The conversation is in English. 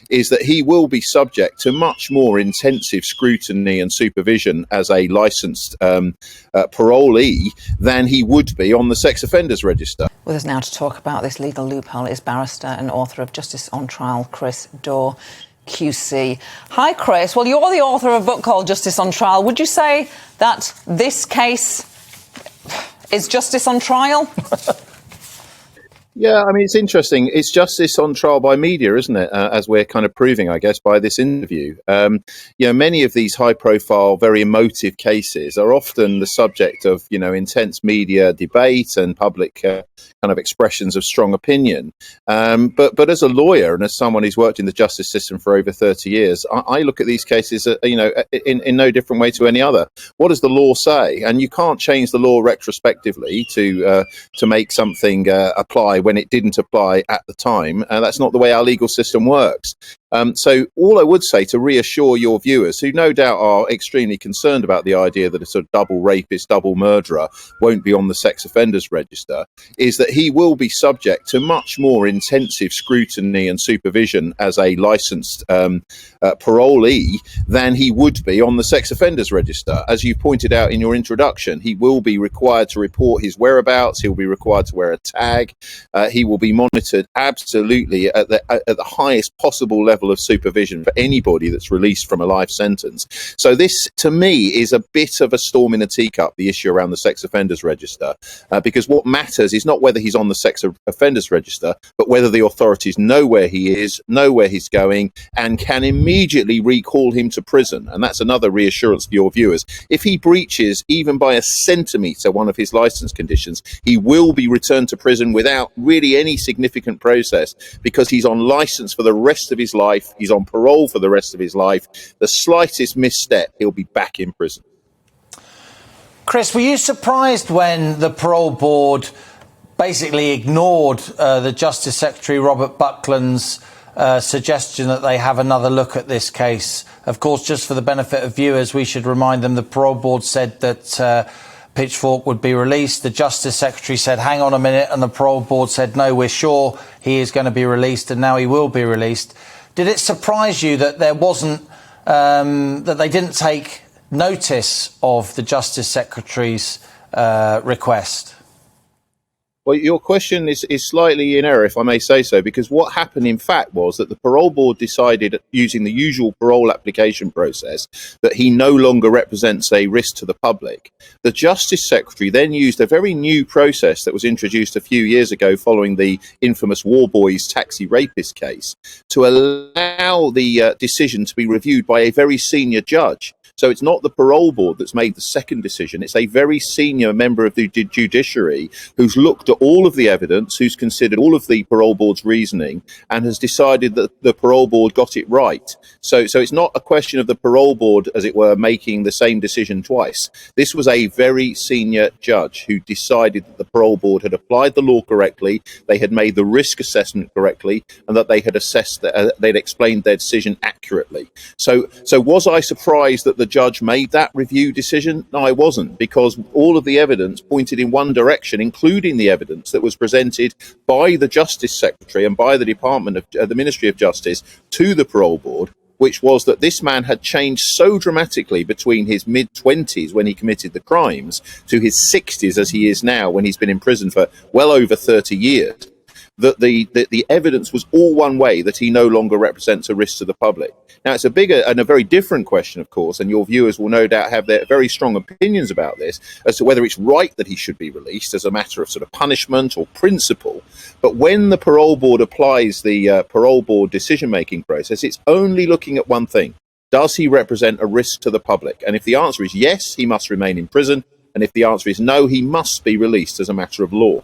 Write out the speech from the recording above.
is that he will be subject to much more intensive scrutiny and supervision as a licensed parolee than he would be on the sex offenders register. With us now to talk about this legal loophole is barrister and author of Justice on Trial, Chris Daw QC. Hi, Chris. Well, you're the author of a book called Justice on Trial. Would you say that this case is justice on trial? Yeah, I mean, it's interesting. It's justice on trial by media, isn't it? As we're kind of proving, I guess, by this interview. Many of these high-profile, very emotive cases are often the subject of, intense media debate and public kind of expressions of strong opinion. But as a lawyer and as someone who's worked in the justice system for over 30 years, I look at these cases, in no different way to any other. What does the law say? And you can't change the law retrospectively to make something apply when it didn't apply at the time. That's not the way our legal system works. So all I would say to reassure your viewers, who no doubt are extremely concerned about the idea that a sort of double rapist, double murderer won't be on the sex offenders register, is that he will be subject to much more intensive scrutiny and supervision as a licensed parolee than he would be on the sex offenders register. As you pointed out in your introduction, he will be required to report his whereabouts. He'll be required to wear a tag. He will be monitored absolutely at the highest possible level of supervision for anybody that's released from a life sentence. So this, to me, is a bit of a storm in a teacup, the issue around the sex offenders register, because what matters is not whether he's on the sex offenders register, but whether the authorities know where he is, know where he's going, and can immediately recall him to prison. And that's another reassurance for your viewers. If he breaches even by a centimetre one of his licence conditions, he will be returned to prison without really any significant process, because he's on licence for the rest of his life. He's on parole for the rest of his life. The slightest misstep, he'll be back in prison. Chris, were you surprised when the parole board basically ignored the Justice Secretary Robert Buckland's suggestion that they have another look at this case? Of course, just for the benefit of viewers, we should remind them the parole board said that Pitchfork would be released. The Justice Secretary said, hang on a minute, and the parole board said, no, we're sure he is going to be released, and now he will be released. Did it surprise you that there wasn't, that they didn't take notice of the Justice Secretary's request? Well, your question is slightly in error, if I may say so, because what happened, in fact, was that the parole board decided, using the usual parole application process, that he no longer represents a risk to the public. The Justice Secretary then used a very new process that was introduced a few years ago following the infamous War Boys taxi rapist case to allow the decision to be reviewed by a very senior judge. So it's not the parole board that's made the second decision. It's a very senior member of the judiciary who's looked at all of the evidence, who's considered all of the parole board's reasoning, and has decided that the parole board got it right. So it's not a question of the parole board, as it were, making the same decision twice. This was a very senior judge who decided that the parole board had applied the law correctly, they had made the risk assessment correctly, and that they had assessed, they'd explained their decision accurately. So was I surprised that the judge made that review decision? No, I wasn't, because all of the evidence pointed in one direction, including the evidence that was presented by the Justice Secretary and by the Department of the Ministry of Justice to the parole board, which was that this man had changed so dramatically between his mid-20s when he committed the crimes to his 60s as he is now, when he's been in prison for well over 30 years, that the evidence was all one way, that he no longer represents a risk to the public. Now, it's a bigger and a very different question, of course, and your viewers will no doubt have their very strong opinions about this as to whether it's right that he should be released as a matter of sort of punishment or principle. But when the parole board applies the parole board decision-making process, it's only looking at one thing. Does he represent a risk to the public? And if the answer is yes, he must remain in prison. And if the answer is no, he must be released as a matter of law.